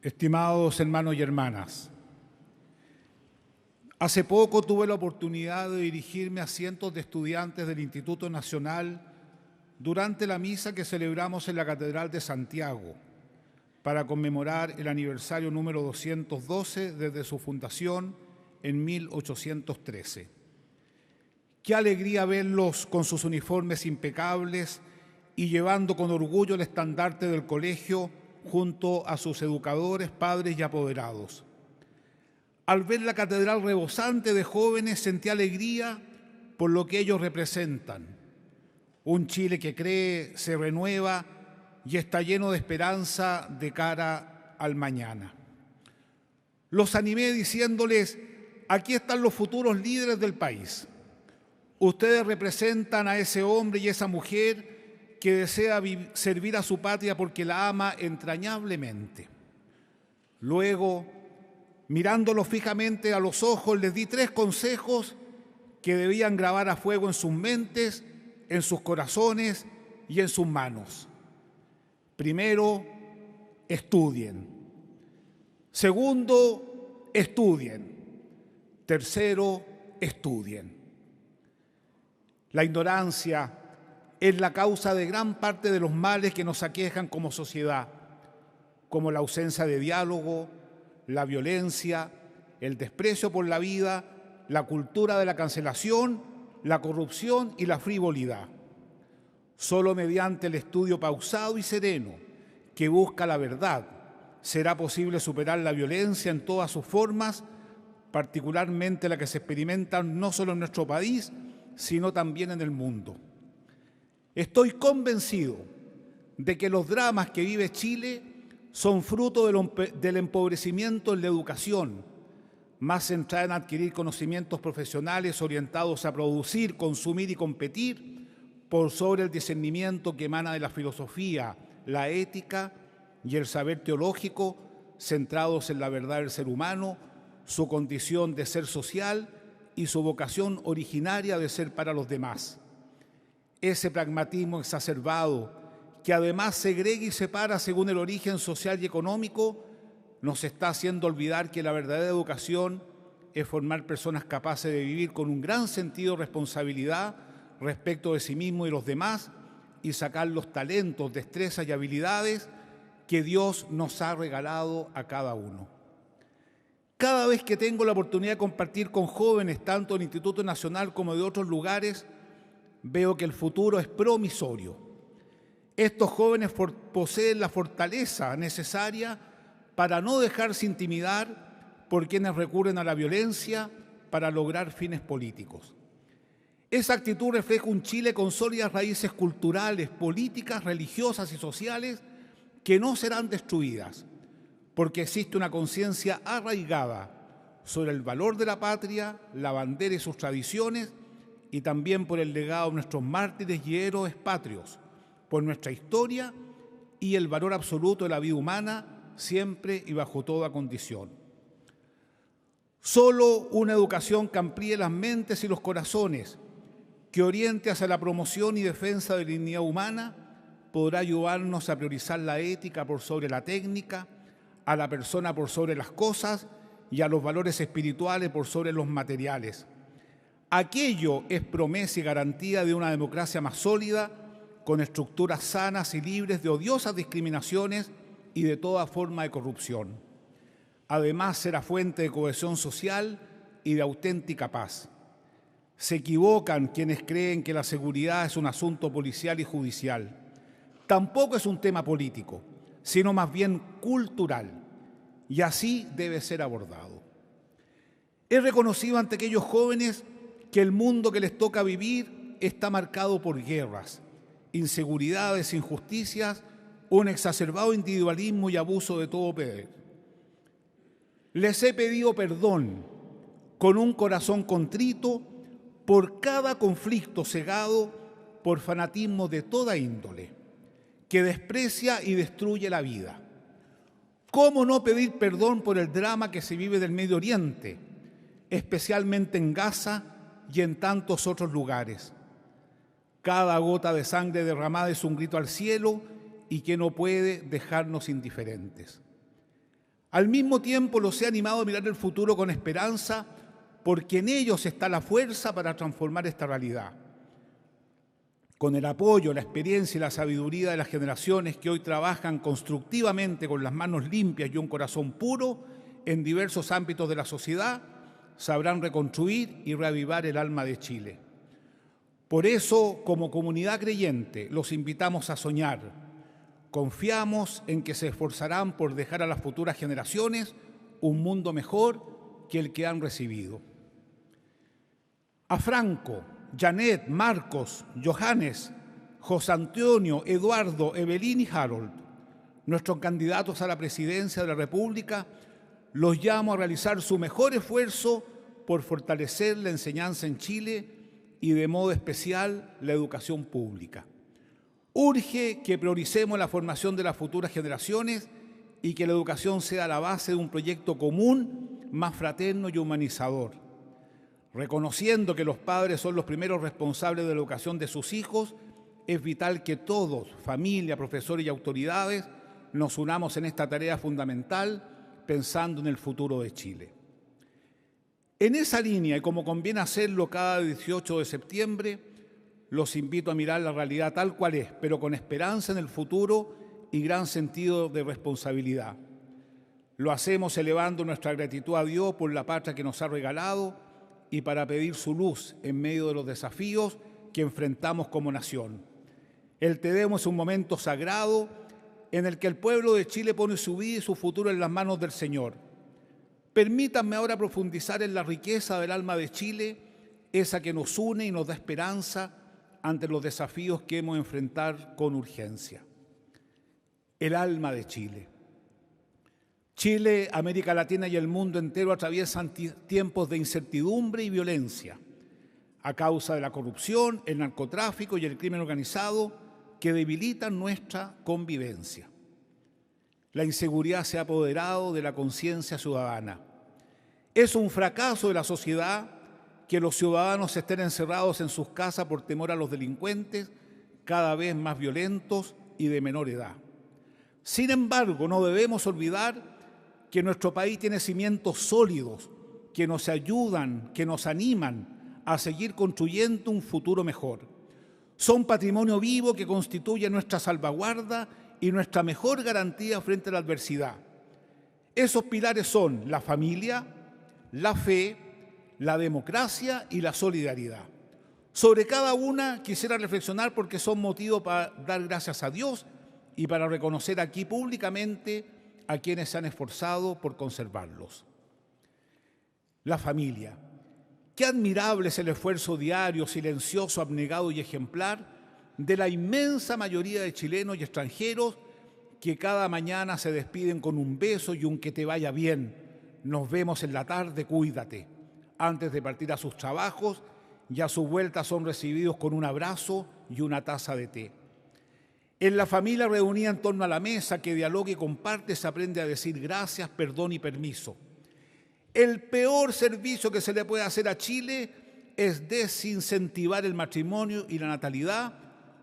Estimados hermanos y hermanas, hace poco tuve la oportunidad de dirigirme a cientos de estudiantes del Instituto Nacional durante la misa que celebramos en la Catedral de Santiago para conmemorar el aniversario número 212 desde su fundación en 1813. Qué alegría verlos con sus uniformes impecables y llevando con orgullo el estandarte del colegio junto a sus educadores, padres y apoderados. Al ver la catedral rebosante de jóvenes sentí alegría por lo que ellos representan. Un Chile que cree, se renueva y está lleno de esperanza de cara al mañana. Los animé diciéndoles: aquí están los futuros líderes del país. Ustedes representan a ese hombre y esa mujer que desea servir a su patria porque la ama entrañablemente. Luego, mirándolos fijamente a los ojos, les di 3 consejos que debían grabar a fuego en sus mentes, en sus corazones y en sus manos. Primero, estudien. Segundo, estudien. Tercero, estudien. La ignorancia es la causa de gran parte de los males que nos aquejan como sociedad, como la ausencia de diálogo, la violencia, el desprecio por la vida, la cultura de la cancelación, la corrupción y la frivolidad. Solo mediante el estudio pausado y sereno que busca la verdad será posible superar la violencia en todas sus formas, particularmente la que se experimenta no solo en nuestro país, sino también en el mundo. Estoy convencido de que los dramas que vive Chile son fruto del empobrecimiento en la educación, más centrada en adquirir conocimientos profesionales orientados a producir, consumir y competir, por sobre el discernimiento que emana de la filosofía, la ética y el saber teológico, centrados en la verdad del ser humano, su condición de ser social y su vocación originaria de ser para los demás. Ese pragmatismo exacerbado, que además segrega y separa según el origen social y económico, nos está haciendo olvidar que la verdadera educación es formar personas capaces de vivir con un gran sentido de responsabilidad respecto de sí mismo y los demás y sacar los talentos, destrezas y habilidades que Dios nos ha regalado a cada uno. Cada vez que tengo la oportunidad de compartir con jóvenes, tanto del Instituto Nacional como de otros lugares, veo que el futuro es promisorio. Estos jóvenes poseen la fortaleza necesaria para no dejarse intimidar por quienes recurren a la violencia para lograr fines políticos. Esa actitud refleja un Chile con sólidas raíces culturales, políticas, religiosas y sociales que no serán destruidas, porque existe una conciencia arraigada sobre el valor de la patria, la bandera y sus tradiciones, y también por el legado de nuestros mártires y héroes patrios, por nuestra historia y el valor absoluto de la vida humana, siempre y bajo toda condición. Solo una educación que amplíe las mentes y los corazones, que oriente hacia la promoción y defensa de la dignidad humana, podrá ayudarnos a priorizar la ética por sobre la técnica, a la persona por sobre las cosas y a los valores espirituales por sobre los materiales. Aquello es promesa y garantía de una democracia más sólida, con estructuras sanas y libres de odiosas discriminaciones y de toda forma de corrupción. Además, será fuente de cohesión social y de auténtica paz. Se equivocan quienes creen que la seguridad es un asunto policial y judicial. Tampoco es un tema político, sino más bien cultural, y así debe ser abordado. He reconocido ante aquellos jóvenes que el mundo que les toca vivir está marcado por guerras, inseguridades, injusticias, un exacerbado individualismo y abuso de todo poder. Les he pedido perdón con un corazón contrito por cada conflicto cegado por fanatismo de toda índole, que desprecia y destruye la vida. ¿Cómo no pedir perdón por el drama que se vive del Medio Oriente, especialmente en Gaza y en tantos otros lugares? Cada gota de sangre derramada es un grito al cielo y que no puede dejarnos indiferentes. Al mismo tiempo los he animado a mirar el futuro con esperanza, porque en ellos está la fuerza para transformar esta realidad. Con el apoyo, la experiencia y la sabiduría de las generaciones que hoy trabajan constructivamente con las manos limpias y un corazón puro en diversos ámbitos de la sociedad, sabrán reconstruir y reavivar el alma de Chile. Por eso, como comunidad creyente, los invitamos a soñar. Confiamos en que se esforzarán por dejar a las futuras generaciones un mundo mejor que el que han recibido. A Franco, Janet, Marcos, Johannes, José Antonio, Eduardo, Evelyn y Harold, nuestros candidatos a la presidencia de la República, los llamo a realizar su mejor esfuerzo por fortalecer la enseñanza en Chile y de modo especial la educación pública. Urge que prioricemos la formación de las futuras generaciones y que la educación sea la base de un proyecto común, más fraterno y humanizador. Reconociendo que los padres son los primeros responsables de la educación de sus hijos, es vital que todos, familia, profesores y autoridades, nos unamos en esta tarea fundamental pensando en el futuro de Chile. En esa línea, y como conviene hacerlo cada 18 de septiembre, los invito a mirar la realidad tal cual es, pero con esperanza en el futuro y gran sentido de responsabilidad. Lo hacemos elevando nuestra gratitud a Dios por la patria que nos ha regalado y para pedir su luz en medio de los desafíos que enfrentamos como nación. El Te Deum es un momento sagrado en el que el pueblo de Chile pone su vida y su futuro en las manos del Señor. Permítanme ahora profundizar en la riqueza del alma de Chile, esa que nos une y nos da esperanza ante los desafíos que hemos de enfrentar con urgencia. El alma de Chile. Chile, América Latina y el mundo entero atraviesan tiempos de incertidumbre y violencia a causa de la corrupción, el narcotráfico y el crimen organizado que debilitan nuestra convivencia. La inseguridad se ha apoderado de la conciencia ciudadana. Es un fracaso de la sociedad que los ciudadanos estén encerrados en sus casas por temor a los delincuentes, cada vez más violentos y de menor edad. Sin embargo, no debemos olvidar que nuestro país tiene cimientos sólidos que nos ayudan, que nos animan a seguir construyendo un futuro mejor. Son patrimonio vivo que constituye nuestra salvaguarda y nuestra mejor garantía frente a la adversidad. Esos pilares son la familia, la fe, la democracia y la solidaridad. Sobre cada una quisiera reflexionar porque son motivos para dar gracias a Dios y para reconocer aquí públicamente a quienes se han esforzado por conservarlos. La familia. Qué admirable es el esfuerzo diario, silencioso, abnegado y ejemplar de la inmensa mayoría de chilenos y extranjeros que cada mañana se despiden con un beso y un que te vaya bien. Nos vemos en la tarde, cuídate. Antes de partir a sus trabajos y a su vuelta son recibidos con un abrazo y una taza de té. En la familia reunida en torno a la mesa que dialoga y comparte se aprende a decir gracias, perdón y permiso. El peor servicio que se le puede hacer a Chile es desincentivar el matrimonio y la natalidad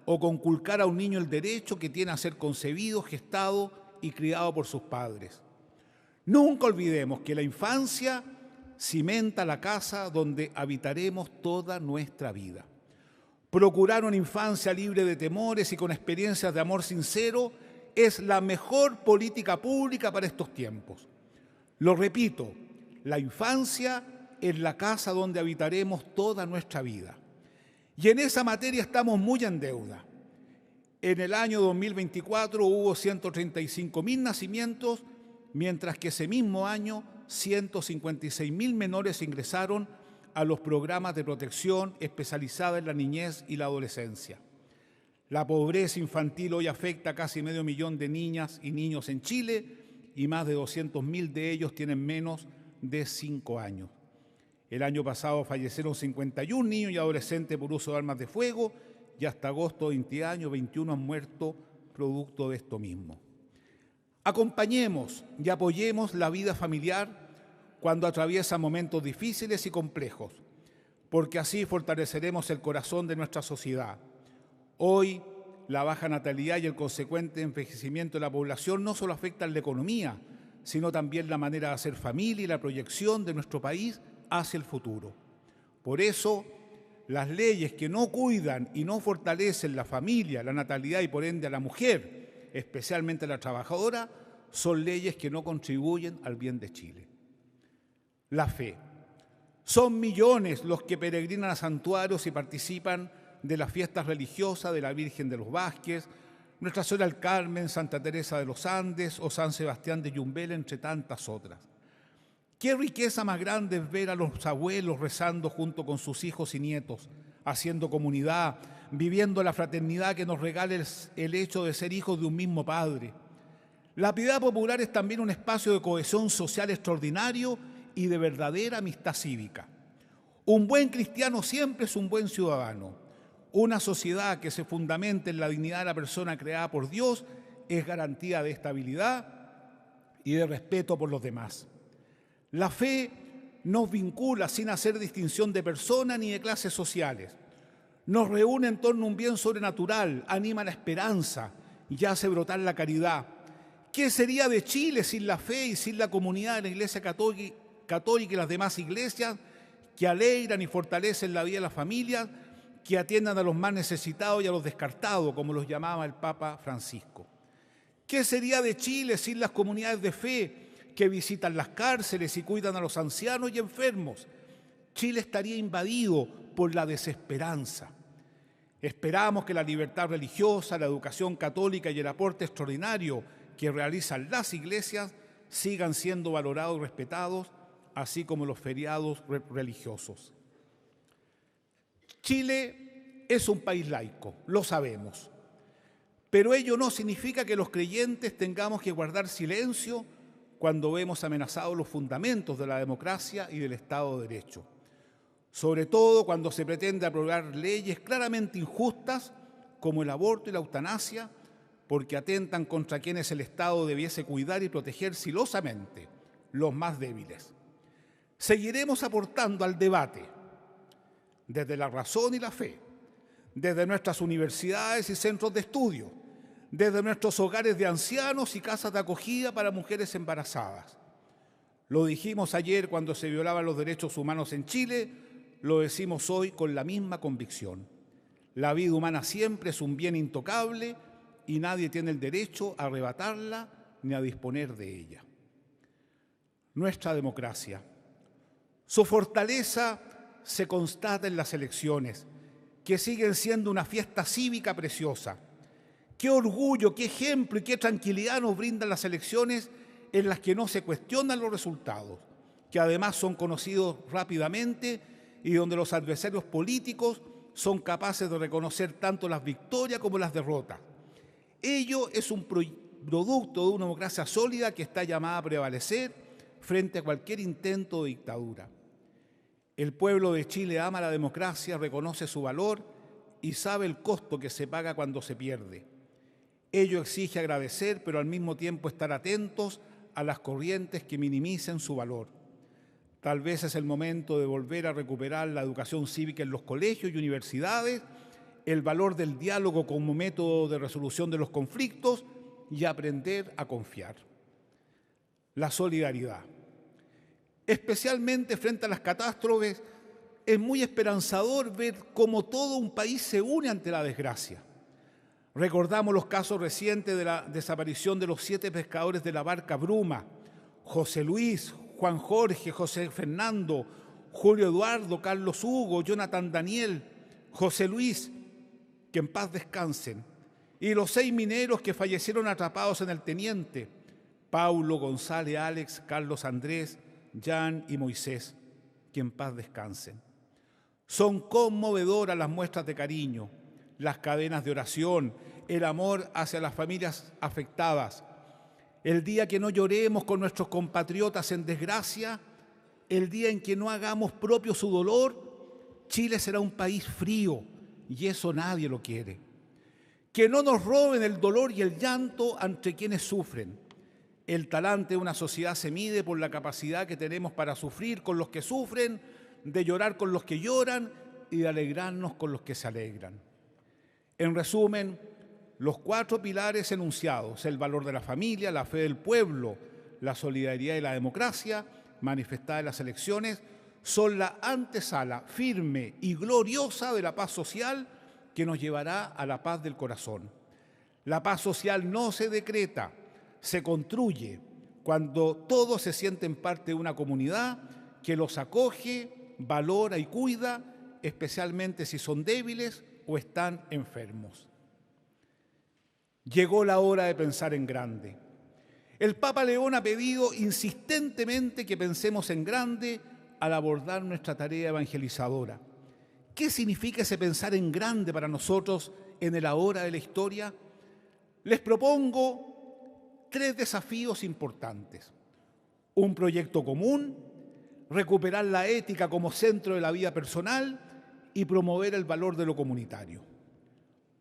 o conculcar a un niño el derecho que tiene a ser concebido, gestado y criado por sus padres. Nunca olvidemos que la infancia cimenta la casa donde habitaremos toda nuestra vida. Procurar una infancia libre de temores y con experiencias de amor sincero es la mejor política pública para estos tiempos. Lo repito, la infancia es la casa donde habitaremos toda nuestra vida. Y en esa materia estamos muy en deuda. En el año 2024 hubo 135.000 nacimientos, mientras que ese mismo año 156.000 menores ingresaron a los programas de protección especializada en la niñez y la adolescencia. La pobreza infantil hoy afecta a casi 500.000 de niñas y niños en Chile y más de 200.000 de ellos tienen menos de 5 años. El año pasado fallecieron 51 niños y adolescentes por uso de armas de fuego y hasta agosto de 20 años 21 han muerto producto de esto mismo. Acompañemos y apoyemos la vida familiar cuando atraviesa momentos difíciles y complejos, porque así fortaleceremos el corazón de nuestra sociedad. Hoy, la baja natalidad y el consecuente envejecimiento de la población no solo afectan la economía, sino también la manera de hacer familia y la proyección de nuestro país hacia el futuro. Por eso, las leyes que no cuidan y no fortalecen la familia, la natalidad y por ende a la mujer, especialmente a la trabajadora, son leyes que no contribuyen al bien de Chile. La fe. Son millones los que peregrinan a santuarios y participan de las fiestas religiosas de la Virgen de los Vázquez, Nuestra Señora del Carmen, Santa Teresa de los Andes o San Sebastián de Yumbel, entre tantas otras. Qué riqueza más grande es ver a los abuelos rezando junto con sus hijos y nietos, haciendo comunidad, viviendo la fraternidad que nos regala el hecho de ser hijos de un mismo Padre. La piedad popular es también un espacio de cohesión social extraordinario y de verdadera amistad cívica. Un buen cristiano siempre es un buen ciudadano. Una sociedad que se fundamenta en la dignidad de la persona creada por Dios es garantía de estabilidad y de respeto por los demás. La fe nos vincula sin hacer distinción de personas ni de clases sociales. Nos reúne en torno a un bien sobrenatural, anima la esperanza y hace brotar la caridad. ¿Qué sería de Chile sin la fe y sin la comunidad de la Iglesia Católica y las demás iglesias que alegran y fortalecen la vida de las familias, que atiendan a los más necesitados y a los descartados, como los llamaba el Papa Francisco? ¿Qué sería de Chile sin las comunidades de fe que visitan las cárceles y cuidan a los ancianos y enfermos? Chile estaría invadido por la desesperanza. Esperamos que la libertad religiosa, la educación católica y el aporte extraordinario que realizan las iglesias sigan siendo valorados y respetados, así como los feriados religiosos. Chile es un país laico, lo sabemos, pero ello no significa que los creyentes tengamos que guardar silencio cuando vemos amenazados los fundamentos de la democracia y del Estado de Derecho, sobre todo cuando se pretende aprobar leyes claramente injustas como el aborto y la eutanasia, porque atentan contra quienes el Estado debiese cuidar y proteger celosamente, los más débiles. Seguiremos aportando al debate desde la razón y la fe, desde nuestras universidades y centros de estudio, desde nuestros hogares de ancianos y casas de acogida para mujeres embarazadas. Lo dijimos ayer cuando se violaban los derechos humanos en Chile, lo decimos hoy con la misma convicción. La vida humana siempre es un bien intocable y nadie tiene el derecho a arrebatarla ni a disponer de ella. Nuestra democracia. Su fortaleza se constata en las elecciones, que siguen siendo una fiesta cívica preciosa. Qué orgullo, qué ejemplo y qué tranquilidad nos brindan las elecciones en las que no se cuestionan los resultados, que además son conocidos rápidamente y donde los adversarios políticos son capaces de reconocer tanto las victorias como las derrotas. Ello es un producto de una democracia sólida que está llamada a prevalecer frente a cualquier intento de dictadura. El pueblo de Chile ama la democracia, reconoce su valor y sabe el costo que se paga cuando se pierde. Ello exige agradecer, pero al mismo tiempo estar atentos a las corrientes que minimicen su valor. Tal vez es el momento de volver a recuperar la educación cívica en los colegios y universidades, el valor del diálogo como método de resolución de los conflictos y aprender a confiar. La solidaridad. Especialmente frente a las catástrofes, es muy esperanzador ver cómo todo un país se une ante la desgracia. Recordamos los casos recientes de la desaparición de los 7 pescadores de la barca Bruma, José Luis, Juan Jorge, José Fernando, Julio Eduardo, Carlos Hugo, Jonathan Daniel, José Luis, que en paz descansen, y los 6 mineros que fallecieron atrapados en el Teniente, Paulo, González, Alex, Carlos Andrés, Jan y Moisés, que en paz descansen. Son conmovedoras las muestras de cariño, las cadenas de oración, el amor hacia las familias afectadas. El día que no lloremos con nuestros compatriotas en desgracia, el día en que no hagamos propio su dolor, Chile será un país frío y eso nadie lo quiere. Que no nos roben el dolor y el llanto ante quienes sufren. El talante de una sociedad se mide por la capacidad que tenemos para sufrir con los que sufren, de llorar con los que lloran y de alegrarnos con los que se alegran. En resumen, los 4 pilares enunciados: el valor de la familia, la fe del pueblo, la solidaridad y la democracia, manifestada en las elecciones, son la antesala firme y gloriosa de la paz social que nos llevará a la paz del corazón. La paz social no se decreta, se construye cuando todos se sienten parte de una comunidad que los acoge, valora y cuida, especialmente si son débiles o están enfermos. Llegó la hora de pensar en grande. El Papa León ha pedido insistentemente que pensemos en grande al abordar nuestra tarea evangelizadora. ¿Qué significa ese pensar en grande para nosotros en el ahora de la historia? Les propongo 3 desafíos importantes. Un proyecto común, recuperar la ética como centro de la vida personal y promover el valor de lo comunitario.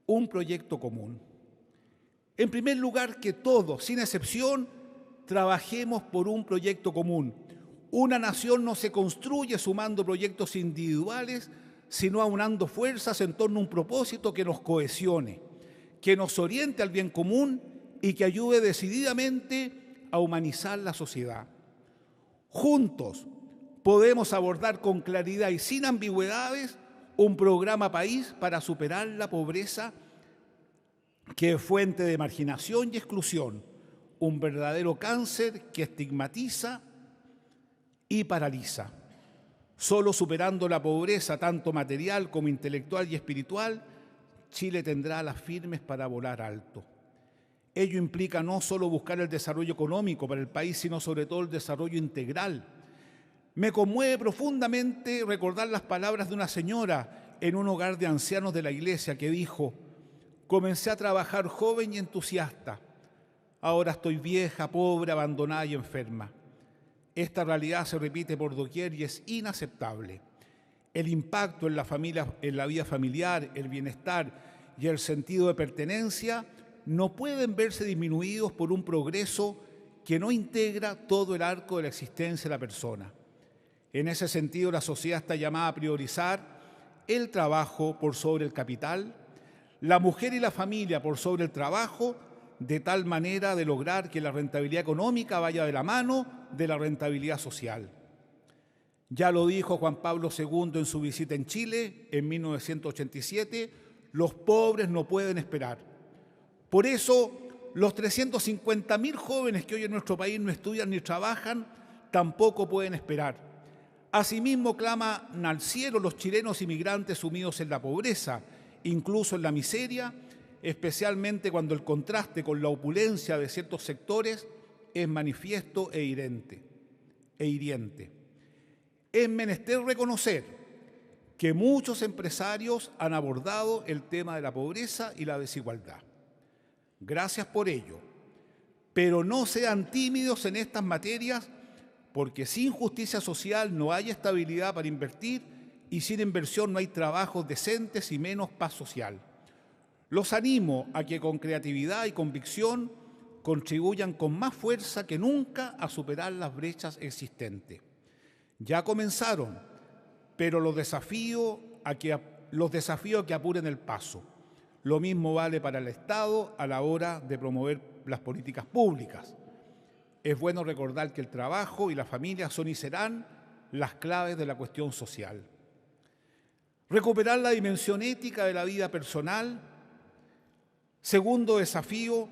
Un proyecto común. En primer lugar, que todos, sin excepción, trabajemos por un proyecto común. Una nación no se construye sumando proyectos individuales, sino aunando fuerzas en torno a un propósito que nos cohesione, que nos oriente al bien común y que ayude decididamente a humanizar la sociedad. Juntos podemos abordar con claridad y sin ambigüedades un programa país para superar la pobreza, que es fuente de marginación y exclusión, un verdadero cáncer que estigmatiza y paraliza. Solo superando la pobreza, tanto material como intelectual y espiritual, Chile tendrá alas firmes para volar alto. Ello implica no solo buscar el desarrollo económico para el país, sino sobre todo el desarrollo integral. Me conmueve profundamente recordar las palabras de una señora en un hogar de ancianos de la iglesia que dijo: comencé a trabajar joven y entusiasta. Ahora estoy vieja, pobre, abandonada y enferma. Esta realidad se repite por doquier y es inaceptable. El impacto en la familia, en la vida familiar, el bienestar y el sentido de pertenencia no pueden verse disminuidos por un progreso que no integra todo el arco de la existencia de la persona. En ese sentido, la sociedad está llamada a priorizar el trabajo por sobre el capital, la mujer y la familia por sobre el trabajo, de tal manera de lograr que la rentabilidad económica vaya de la mano de la rentabilidad social. Ya lo dijo Juan Pablo II en su visita en Chile en 1987, los pobres no pueden esperar. Por eso, los 350.000 jóvenes que hoy en nuestro país no estudian ni trabajan, tampoco pueden esperar. Asimismo, claman al cielo los chilenos inmigrantes sumidos en la pobreza, incluso en la miseria, especialmente cuando el contraste con la opulencia de ciertos sectores es manifiesto e hiriente. Es menester reconocer que muchos empresarios han abordado el tema de la pobreza y la desigualdad. Gracias por ello, pero no sean tímidos en estas materias, porque sin justicia social no hay estabilidad para invertir y sin inversión no hay trabajos decentes y menos paz social. Los animo a que con creatividad y convicción contribuyan con más fuerza que nunca a superar las brechas existentes. Ya comenzaron, pero los desafío a que apuren el paso. Lo mismo vale para el Estado a la hora de promover las políticas públicas. Es bueno recordar que el trabajo y la familia son y serán las claves de la cuestión social. Recuperar la dimensión ética de la vida personal. Segundo desafío,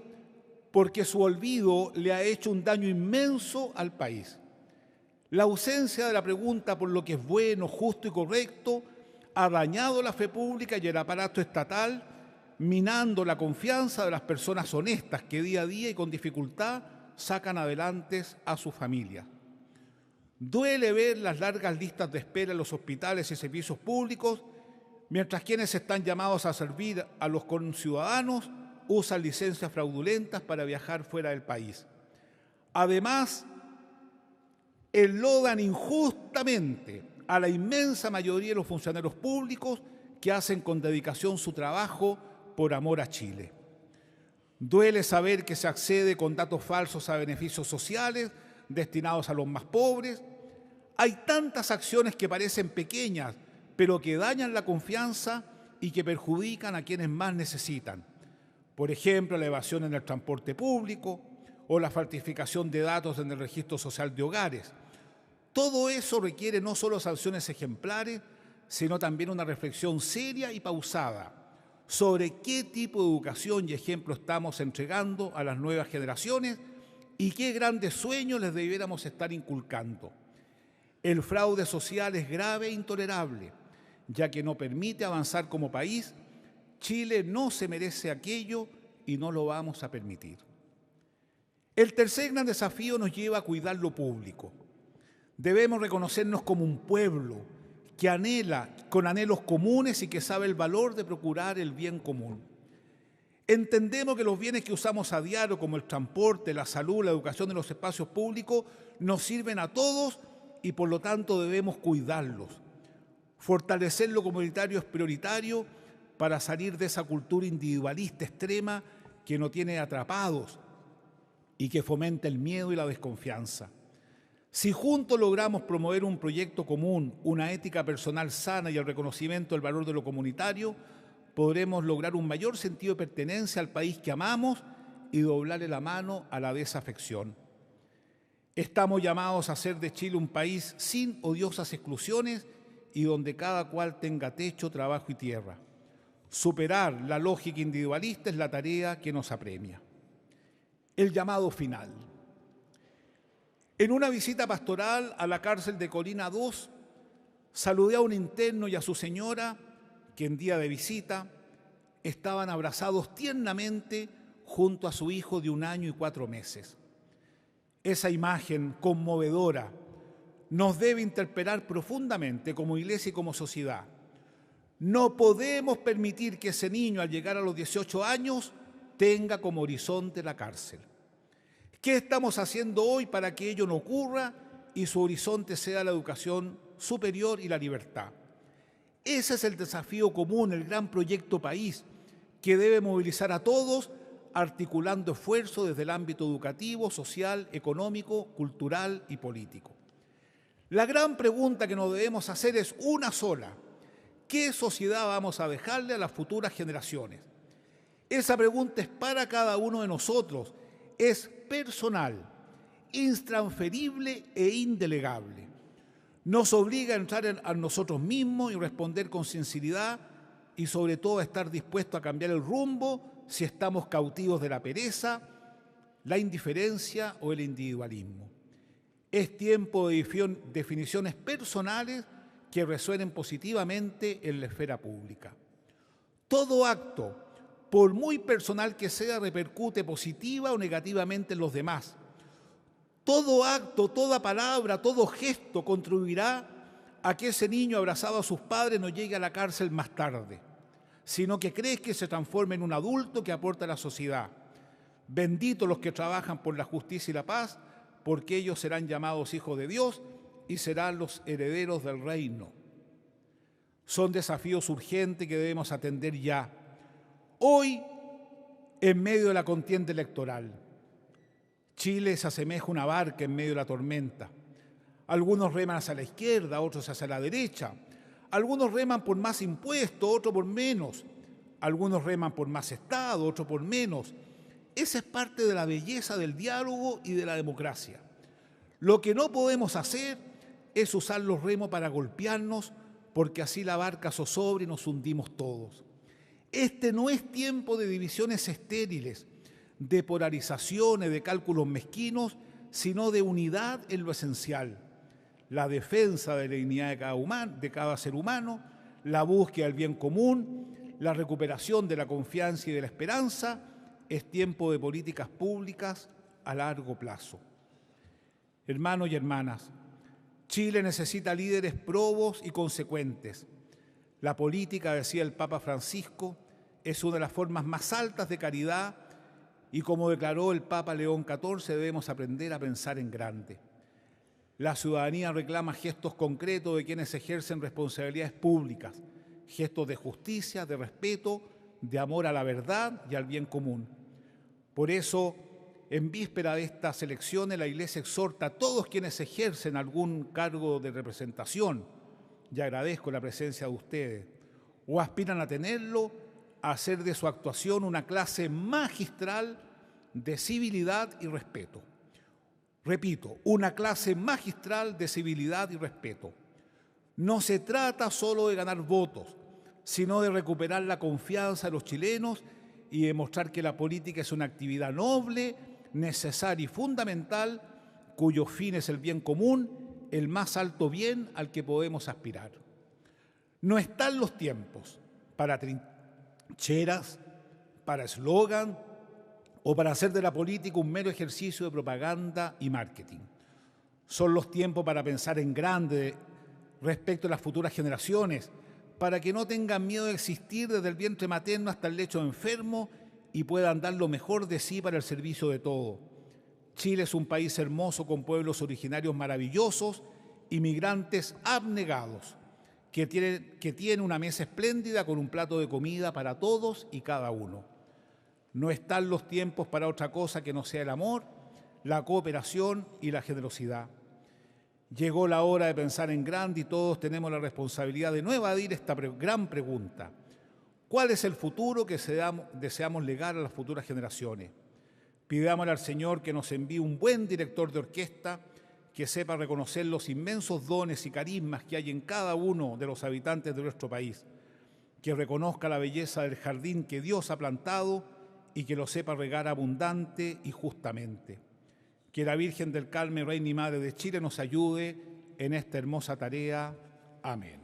porque su olvido le ha hecho un daño inmenso al país. La ausencia de la pregunta por lo que es bueno, justo y correcto ha dañado la fe pública y el aparato estatal, minando la confianza de las personas honestas que día a día y con dificultad sacan adelante a su familia. Duele ver las largas listas de espera en los hospitales y servicios públicos, mientras quienes están llamados a servir a los conciudadanos usan licencias fraudulentas para viajar fuera del país. Además, enlodan injustamente a la inmensa mayoría de los funcionarios públicos que hacen con dedicación su trabajo por amor a Chile. Duele saber que se accede con datos falsos a beneficios sociales destinados a los más pobres. Hay tantas acciones que parecen pequeñas, pero que dañan la confianza y que perjudican a quienes más necesitan. Por ejemplo, la evasión en el transporte público o la falsificación de datos en el registro social de hogares. Todo eso requiere no solo sanciones ejemplares, sino también una reflexión seria y pausada sobre qué tipo de educación y ejemplo estamos entregando a las nuevas generaciones y qué grandes sueños les debiéramos estar inculcando. El fraude social es grave e intolerable, ya que no permite avanzar como país. Chile no se merece aquello y no lo vamos a permitir. El tercer gran desafío nos lleva a cuidar lo público. Debemos reconocernos como un pueblo que anhela, con anhelos comunes y que sabe el valor de procurar el bien común. Entendemos que los bienes que usamos a diario, como el transporte, la salud, la educación y los espacios públicos, nos sirven a todos y por lo tanto debemos cuidarlos. Fortalecer lo comunitario es prioritario para salir de esa cultura individualista extrema que nos tiene atrapados y que fomenta el miedo y la desconfianza. Si juntos logramos promover un proyecto común, una ética personal sana y el reconocimiento del valor de lo comunitario, podremos lograr un mayor sentido de pertenencia al país que amamos y doblarle la mano a la desafección. Estamos llamados a hacer de Chile un país sin odiosas exclusiones y donde cada cual tenga techo, trabajo y tierra. Superar la lógica individualista es la tarea que nos apremia. El llamado final. En una visita pastoral a la cárcel de Colina II, saludé a un interno y a su señora, que en día de visita estaban abrazados tiernamente junto a su hijo de 1 año y 4 meses. Esa imagen conmovedora nos debe interpelar profundamente como iglesia y como sociedad. No podemos permitir que ese niño, al llegar a los 18 años, tenga como horizonte la cárcel. ¿Qué estamos haciendo hoy para que ello no ocurra y su horizonte sea la educación superior y la libertad? Ese es el desafío común, el gran proyecto país que debe movilizar a todos, articulando esfuerzos desde el ámbito educativo, social, económico, cultural y político. La gran pregunta que nos debemos hacer es una sola: ¿qué sociedad vamos a dejarle a las futuras generaciones? Esa pregunta es para cada uno de nosotros, es personal, intransferible e indelegable. Nos obliga a entrar a nosotros mismos y responder con sinceridad y sobre todo a estar dispuestos a cambiar el rumbo si estamos cautivos de la pereza, la indiferencia o el individualismo. Es tiempo de definiciones personales que resuenen positivamente en la esfera pública. Todo acto, por muy personal que sea, repercute positiva o negativamente en los demás. Todo acto, toda palabra, todo gesto contribuirá a que ese niño abrazado a sus padres no llegue a la cárcel más tarde, sino que crezca y se transforme en un adulto que aporta a la sociedad. Benditos los que trabajan por la justicia y la paz, porque ellos serán llamados hijos de Dios y serán los herederos del reino. Son desafíos urgentes que debemos atender ya. Hoy, en medio de la contienda electoral, Chile se asemeja a una barca en medio de la tormenta. Algunos reman hacia la izquierda, otros hacia la derecha. Algunos reman por más impuestos, otros por menos. Algunos reman por más Estado, otros por menos. Esa es parte de la belleza del diálogo y de la democracia. Lo que no podemos hacer es usar los remos para golpearnos, porque así la barca zozobra y nos hundimos todos. Este no es tiempo de divisiones estériles, de polarizaciones, de cálculos mezquinos, sino de unidad en lo esencial. La defensa de la dignidad de cada ser humano, la búsqueda del bien común, la recuperación de la confianza y de la esperanza. Es tiempo de políticas públicas a largo plazo. Hermanos y hermanas, Chile necesita líderes probos y consecuentes. La política, decía el Papa Francisco, es una de las formas más altas de caridad y, como declaró el Papa León XIV, debemos aprender a pensar en grande. La ciudadanía reclama gestos concretos de quienes ejercen responsabilidades públicas, gestos de justicia, de respeto, de amor a la verdad y al bien común. Por eso, en víspera de estas elecciones, la Iglesia exhorta a todos quienes ejercen algún cargo de representación, y agradezco la presencia de ustedes, o aspiran a tenerlo, a hacer de su actuación una clase magistral de civilidad y respeto. Repito, una clase magistral de civilidad y respeto. No se trata solo de ganar votos, sino de recuperar la confianza de los chilenos y demostrar que la política es una actividad noble, necesaria y fundamental, cuyo fin es el bien común, el más alto bien al que podemos aspirar. No están los tiempos para trincheras, para eslogan o para hacer de la política un mero ejercicio de propaganda y marketing. Son los tiempos para pensar en grande respecto a las futuras generaciones, para que no tengan miedo de existir desde el vientre materno hasta el lecho enfermo y puedan dar lo mejor de sí para el servicio de todo. Chile es un país hermoso con pueblos originarios maravillosos, inmigrantes abnegados, que tiene una mesa espléndida con un plato de comida para todos y cada uno. No están los tiempos para otra cosa que no sea el amor, la cooperación y la generosidad. Llegó la hora de pensar en grande y todos tenemos la responsabilidad de no evadir esta gran pregunta. ¿Cuál es el futuro que deseamos legar a las futuras generaciones? Pidámosle al Señor que nos envíe un buen director de orquesta que sepa reconocer los inmensos dones y carismas que hay en cada uno de los habitantes de nuestro país, que reconozca la belleza del jardín que Dios ha plantado y que lo sepa regar abundante y justamente. Que la Virgen del Carmen, Reina y Madre de Chile, nos ayude en esta hermosa tarea. Amén.